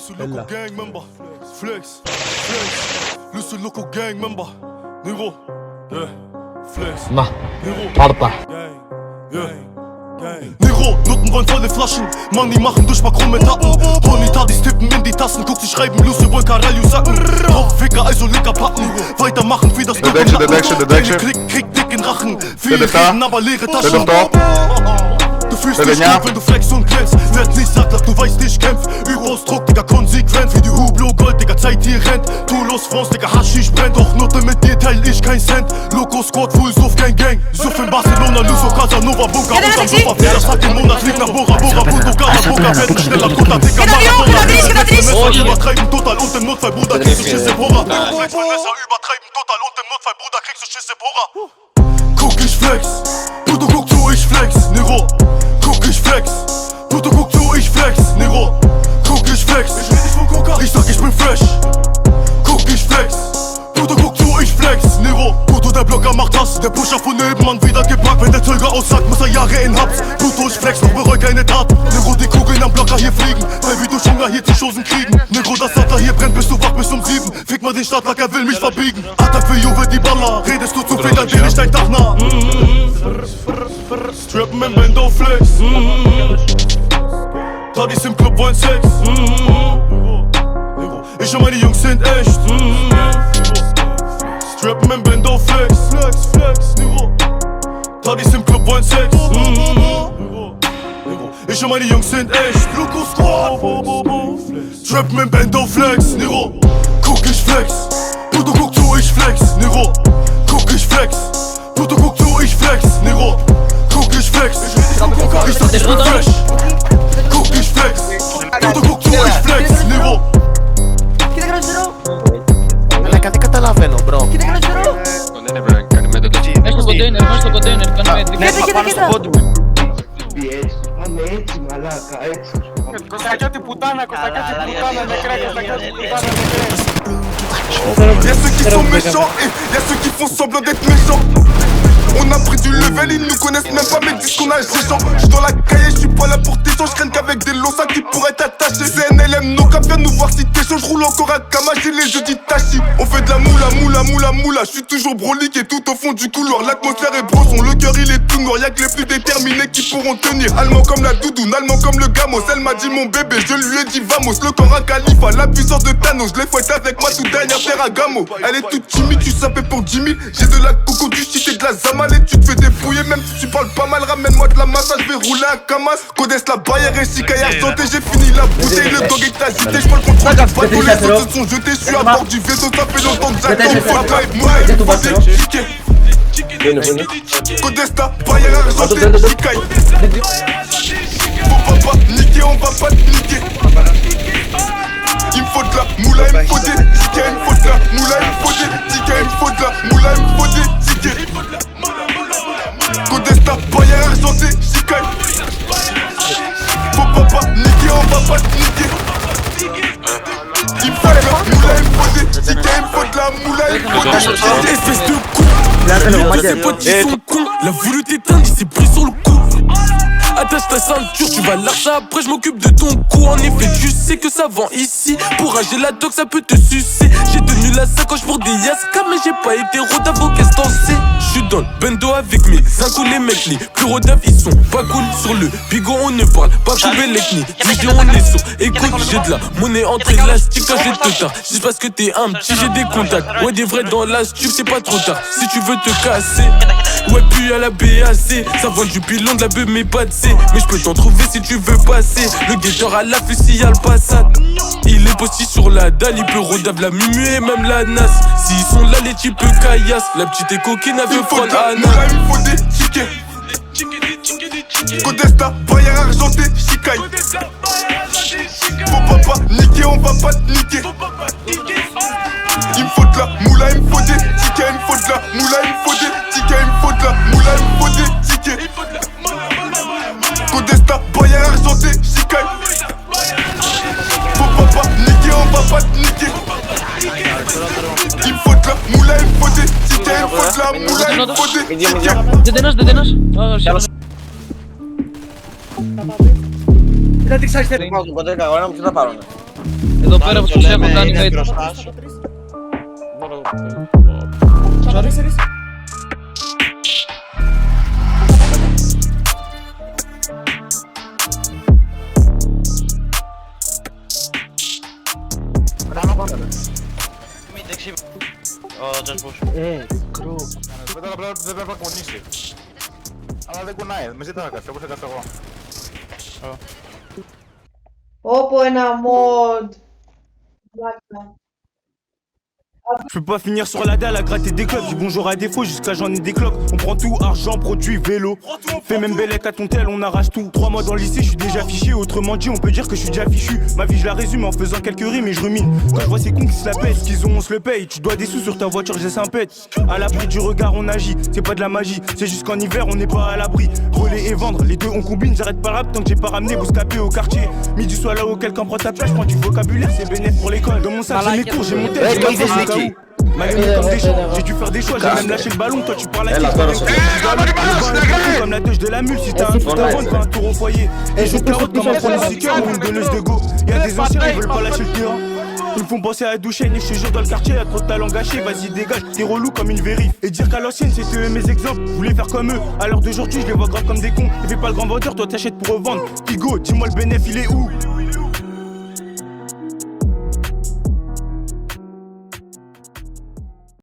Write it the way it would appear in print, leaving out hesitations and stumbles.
seul loco gang member. Flex. Le seul loco gang member. Nero. Yeah. Flex. Na, Nero. Parta. Gang. Yeah. Nero, Noten wollen volle Flaschen. Money machen durch Makronmetappen. Ponitadis tippen in die Tassen. Guck, sie schreiben Lucy wollen Karalius sacken. Kopfwicker, also linker Pappen. Weitermachen wie das Glück im Nacken. Deine Klick kriegt dicken Rachen. Viele reden, aber leere Taschen. Du fühlst dich gut, wenn du flex und glänzt. Werd nicht sackler, du weißt, ich kämpf. Übausdruck, Digga, konsequent. Wie die Hublot, Gold, Digga, Zeit hier rennt. Toulos, France, Digga, Haschisch brennt. Doch Note mit dir teil ich kein Cent. Loco, Squad, Full, Suff, kein Gang. Suff in Barcelona, Luso, Casanova, Bunker. Unterm Sofa, Feder, Sack im Monat, fliegt nach Bora, Bora, Punto, Gala, Bunker. Werden schneller, Kutter, Digga, Marathon. Übertreiben total und im Notfall, Bruder, kriegst du Schiss im Horror. Flex, mein Messer, übertreiben total und im Notfall, Bruder, kriegst du Schiss im Horror. Guck, ich flex. Bruder, guck zu, ich flex. Nero. Guck, ich flex. Bruder, guck zu, ich flex. Nero. Guck, ich flex. Ich sag, ich bin fresh. Guck, ich flex. Bruder, guck zu, ich flex. Nero. Bruder, der Blocker macht das. Der Pusher von nebenan wieder gepackt. Wenn der Zeuger aussagt, muss er Jahre in Haps. Bruder, ich flex, doch bereu keine Taten. Nero, die Kugeln am Blocker hier fliegen. Weil wie durch Hunger hier die Chosen kriegen. Nero, das Sattler hier brennt, bist du wach bis um 7. Fick mal den Stadtlack, er will mich verbiegen. Attack für Juve, die Baller. Redest du zu viel, dann bin ich dein Dach nah. Strappen im Bando Flex. Tadis im Club wollen Sex. Ich und meine Jungs sind echt. Strappen im Bando Flex. Tadis im Club wollen Sex. Ich und meine Jungs sind echt. Loco Squad. Strappen im Bando Flex. Nero. Guck, ich flex. Bruder, guck zu, ich flex. Nero. Guck, ich flex. Bruder, guck zu, ich flex. Nero. Guck, ich flex. Ich sag, ich bin fresh. Guck, ich flex. Bruder, guck zu, ich flex. Nero. Cadê que tá lá, velho, bro? Questo container, Y'a ceux qui sont méchants et y'a ceux qui font semblant d'être méchants. On a pris du level, ils nous connaissent même pas, mais disent qu'on a géchant. J'suis dans la cahier, j'suis pas là pour tes gens, j'traîne qu'avec des lossas qui pourraient t'attacher. CNLM, no cap, viens nous voir si t'es chaud, j'roule encore à Kama, j'ai les jeudis tachi. On fait de la moula, j'suis toujours brolique et tout au fond du couloir. L'atmosphère est brosson, le cœur il est tout noir, y'a que les plus déterminés qui pourront tenir. Allemand comme la doudoune, allemand comme le gamos. Elle m'a dit mon bébé, je lui ai dit vamos. Le corps à Khalifa, la puissance de Thanos. Je les fouette avec moi toute dernière Ferragamo. Elle est toute timide, tu sapais pour 10 000. J'ai de la coco, du shit et de la zamal. Et tu te fais dépouiller même si tu parles pas mal. Ramène-moi de la masse, je vais rouler un Kamas. Codesse la barrière et Chicaille argenté. J'ai fini la bouteille, le dog est agité. J'prends le contrôle du bateau, les autres se sont jetés. J'suis à bord du vaisseau, ça fait longtemps que j'attends. Papa et moi, il faut Codesse la barrière argenté, Chicaille. Faut pas niquer, on va pas te niquer. Il me faut de la moula, il me faut des tickets. Il me faut de la moula, il me faut des tickets. Il me faut de la moula, il me faut des tickets. Codesta, barrière argentée, chicaille. Faut pas niquer, on va pas te niquer. Il me faut de la moula, il me faut des tickets. Il me faut de la moula, il me faut des tickets. Espèce de con. Ses potes qui sont cons. La voulu t'éteindre, il s'est pris sur le coup. Attache ta ceinture, tu vas lâcher après je m'occupe de ton cou. En effet tu sais que ça vend ici. Pour rager la doc ça peut te sucer. J'ai tenu la sacoche pour des yaska, mais j'ai pas été rodave au qu'est-ce t'en sais. J'suis dans le bendo avec mes incous, les mecs les plus rodave ils sont pas cool. Sur le bigot on ne parle pas couper les knies. DJ on est sourd, écoute j'ai de la monnaie entre élastique quand j'ai te tard. J'dis parce que t'es un petit, j'ai des contacts. Ouais des vrais dans la stup c'est pas trop tard. Si tu veux te casser, ouais puis à la BAC. Ça vend du pilon de la beuh mais pas de C. Mais j'peux t'en trouver si tu veux passer. Le guetteur à la fusille à le passat. Il est posté sur la dalle, il peut rodave la mumu et même la nas. S'ils sont là les types caillasse. La petite est coquine avait prendre Anna. Il me faut des tickets. Codesta, barrière argentée, chicaille. Faut pas niquer, on va pas te niquer. Il me faut de la moula, il me faut des tickets. Il me faut de la moula, il me faut des tickets. Il me faut de la moula, il me faut des tickets. Codesta, barrière argentée, chicaille. Faut pas niquer, on va pas te niquer. Il me faut de la moula, il me faut des tickets. Il me faut de la moula, il me faut des tickets. Dedenos. Ahora no me parando. E dopo era tutto sempre con i negro mezzi. stascio. Just push. Δεν θα κομμονίσει. Αλλά δεν κουνάει, με ζητά να κάτσει, όπως έκατσα εγώ. Όπου ένα mod. Βλάκα. Je peux pas finir sur la dalle à gratter des clubs. Dis bonjour à défaut jusqu'à j'en ai des cloques. On prend tout, argent, produit, vélo. Fais même bellec à ton tel, on arrache tout. 3 mois dans le lycée, je suis déjà fiché. Autrement dit, on peut dire que je suis déjà fichu. Ma vie, je la résume en faisant quelques rimes et je rumine. Quand je vois ces cons qui se la pètent, ce qu'ils ont, on se le paye. Tu dois des sous sur ta voiture, j'ai un pète. À l'abri du regard, on agit. C'est pas de la magie, c'est juste qu'en hiver, on n'est pas à l'abri. Voler et vendre, les deux on combine. J'arrête pas le rap tant que j'ai pas ramené Bouscapé au quartier. Midi soit là où quelqu'un prend ta place, je prends du vocabulaire, c'est bénéf pour l'école. Dans mon sac, j'ai mes cours, j'ai mon tête, j'ai ma force, Malgré comme des choix, j'ai dû faire des choix, j'ai même lâché le ballon, toi tu parles à qui comme la touche de la mule, si t'as un foot à vendre, fais un tour au foyer. Et je carotte comme un pronostiqueur ou une donneuse de go. Y'a des anciens, ils veulent pas lâcher le terrain. Ils me font penser à Douchen et je te jure dans le quartier y'a trop de talent gâché, vas-y dégage, t'es relou comme une vérif. Et dire qu'à l'ancienne c'était eux mes exemples, je voulais faire comme eux. À l'heure d'aujourd'hui je les vois grave comme des cons, et fais pas le grand vendeur, toi t'achètes pour revendre. Pigo, dis-moi le bénéf il est où?